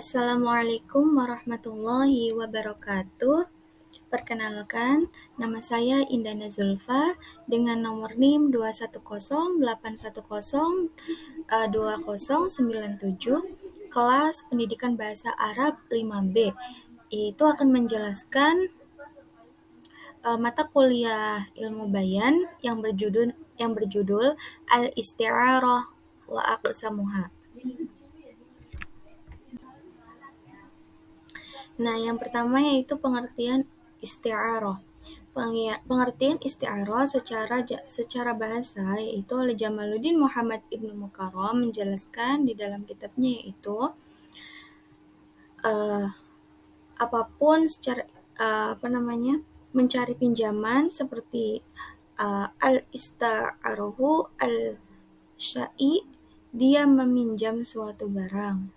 Assalamualaikum warahmatullahi wabarakatuh. Perkenalkan, nama saya Indana Zulfa dengan nomor NIM 21081020097, kelas Pendidikan Bahasa Arab 5B. Itu akan menjelaskan mata kuliah Ilmu Bayan yang berjudul Al-Isti'arah wa Aqsamuha. Nah, yang pertama yaitu pengertian isti'arah. Pengertian isti'arah secara bahasa yaitu oleh Jamaluddin Muhammad Ibnu Mukarram menjelaskan di dalam kitabnya yaitu uh, apapun secara mencari pinjaman seperti al-ista'arohu al-sya'i, dia meminjam suatu barang.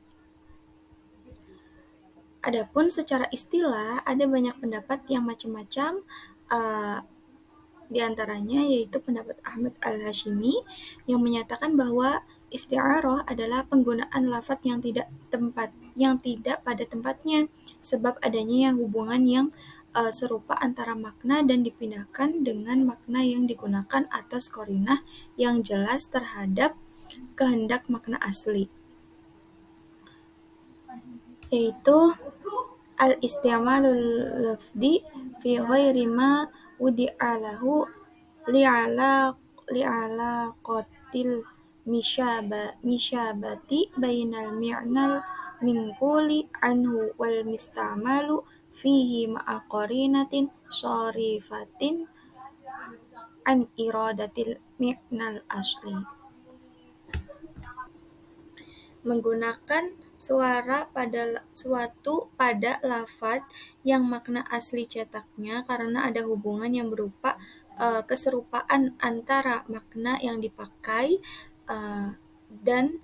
Adapun secara istilah ada banyak pendapat yang macam-macam, di antaranya yaitu pendapat Ahmad Al-Hashimi yang menyatakan bahwa isti'arah adalah penggunaan lafadz yang tidak pada tempatnya sebab adanya hubungan yang serupa antara makna dan dipindahkan dengan makna yang digunakan atas qarinah yang jelas terhadap kehendak makna asli, yaitu al-isti'malul lafzi fi ghairi ma wudi'a lahu li'alaqatil misyabati bainal mi'nal minquli anhu wal musta'malu fihi ma'a qarinatin sharifatin an iradatil mi'nal asli. Menggunakan suatu pada lafadz yang makna asli cetaknya karena ada hubungan yang berupa keserupaan antara makna yang dipakai dan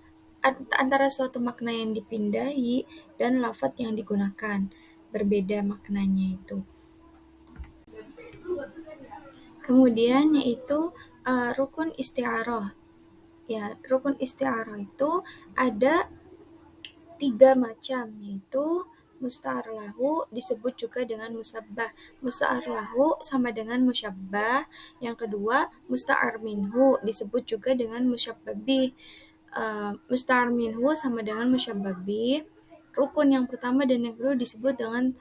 antara suatu makna yang dipindahi dan lafadz yang digunakan, berbeda maknanya itu. Kemudian yaitu rukun isti'arah. Ya, rukun isti'arah itu ada 3 macam, yaitu musta'ar lahu disebut juga dengan musabbah. Musta'ar lahu sama dengan musyabbah. Yang kedua, musta'ar minhu disebut juga dengan musyabbah bih. Musta'ar minhu sama dengan musyabbah bih. Rukun yang pertama dan yang kedua disebut dengan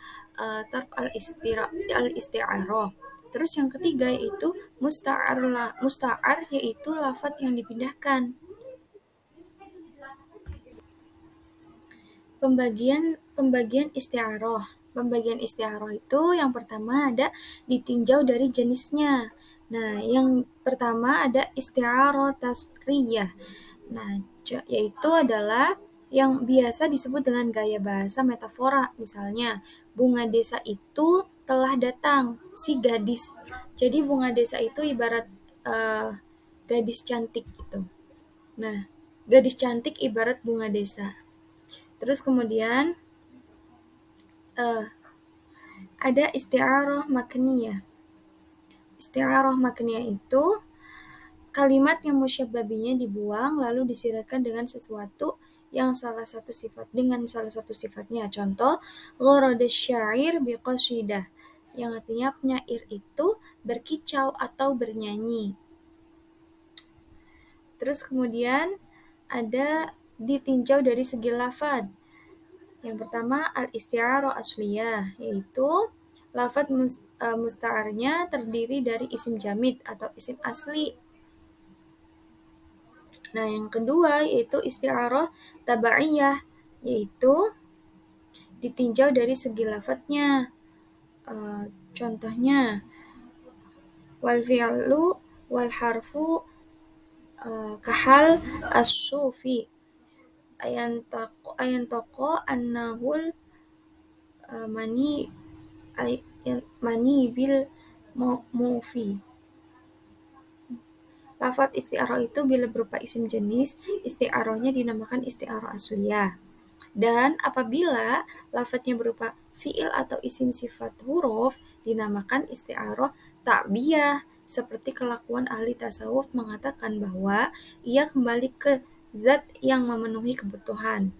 tarf al-isti'arah. Terus yang ketiga yaitu musta'ar yaitu lafadz yang dipindahkan. Pembagian isti'arah. Pembagian isti'arah itu yang pertama ada ditinjau dari jenisnya. Nah, yang pertama ada isti'arah tasriyah. Nah, yaitu adalah yang biasa disebut dengan gaya bahasa metafora. Misalnya, bunga desa itu telah datang, si gadis. Jadi bunga desa itu ibarat gadis cantik gitu. Nah, gadis cantik ibarat bunga desa. Terus kemudian ada isti'arah makniyah. Isti'arah makniyah itu kalimat yang musyabbah bihnya dibuang lalu disyaratkan dengan sesuatu yang salah satu sifatnya. Contoh, gharada syair biqasidah, yang artinya penyair itu berkicau atau bernyanyi. Terus kemudian ada ditinjau dari segi lafadz. Yang pertama al-isti'arah asliyah, yaitu lafadz musta'arnya terdiri dari isim jamid atau isim asli. Nah, yang kedua yaitu isti'arah tabaiyah, yaitu ditinjau dari segi lafadznya. Contohnya wal fi'lu wal harfu kahal as-sufi ayan toko annahul mani bil mufi. Lafadz isti'arah itu bila berupa isim jenis, isti'arahnya dinamakan isti'arah asliyah. Dan apabila lafadznya berupa fi'il atau isim sifat huruf, dinamakan isti'arah ta'biyah. Seperti kelakuan ahli tasawuf mengatakan bahwa ia kembali ke zat yang memenuhi kebutuhan.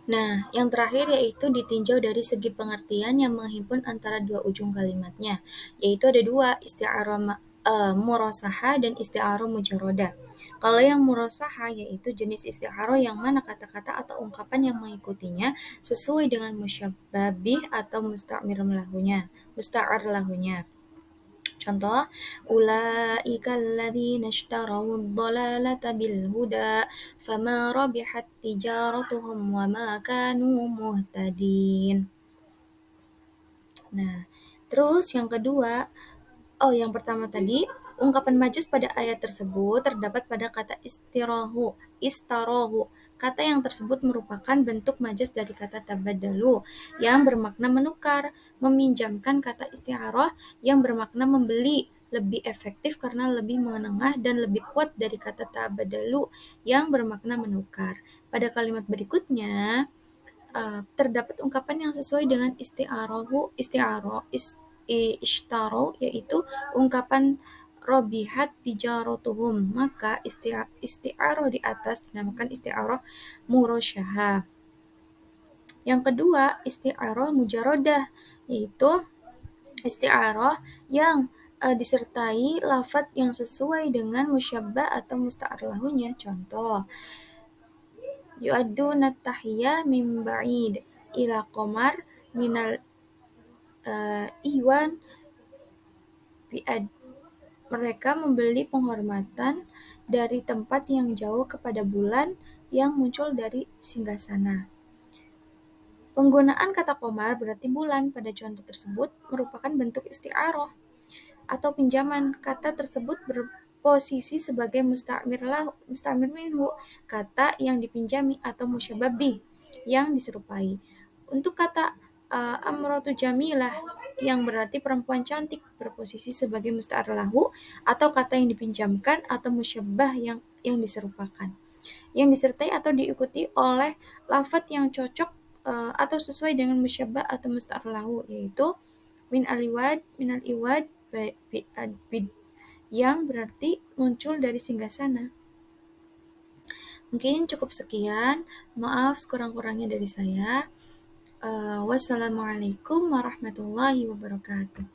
Nah, yang terakhir yaitu ditinjau dari segi pengertian yang menghimpun antara dua ujung kalimatnya, yaitu ada dua, isti'arah murasaha dan isti'arah mujarodah. Kalau yang murasaha yaitu jenis isti'arah yang mana kata-kata atau ungkapan yang mengikutinya sesuai dengan musyabbabih atau musta'mir lahunya, musta'ar lahunya. Contoh, ulaika alladzina ishtarawud dhalalata bil huda fama rabihat tijaratuhum wa ma kanu muhtadin. Nah, terus yang kedua, yang pertama tadi, ungkapan majaz pada ayat tersebut terdapat pada kata istarohu. Kata yang tersebut merupakan bentuk majaz dari kata tabadalu yang bermakna menukar, meminjamkan kata isti'arah yang bermakna membeli, lebih efektif karena lebih menengah dan lebih kuat dari kata tabadalu yang bermakna menukar. Pada kalimat berikutnya, terdapat ungkapan yang sesuai dengan ishtaro, yaitu ungkapan robihat tijaratuhum, maka isti'aroh di atas dinamakan isti'aroh murosyaha. Yang kedua, isti'aroh mujarodah, yaitu isti'aroh yang disertai lafadz yang sesuai dengan musyabbah atau musta'ar lahunya. Contoh, yu'adduna tahiyya min ba'id ila qamar minal iwan bi'ad. Mereka membeli penghormatan dari tempat yang jauh kepada bulan yang muncul dari singgasana. Penggunaan kata qamar berarti bulan pada contoh tersebut merupakan bentuk isti'arah atau pinjaman. Kata tersebut berposisi sebagai musta'mir minhu, kata yang dipinjami, atau musyabbabih yang diserupai. Untuk kata amratu jamilah yang berarti perempuan cantik berposisi sebagai musta'ar lahu atau kata yang dipinjamkan atau musyabbah yang diserupakan, yang disertai atau diikuti oleh lafadz yang cocok atau sesuai dengan musyabbah atau musta'ar lahu, yaitu min al iwad yang berarti muncul dari singgasana. Mungkin cukup sekian. Maaf sekurang-kurangnya dari saya. Wassalamualaikum warahmatullahi wabarakatuh.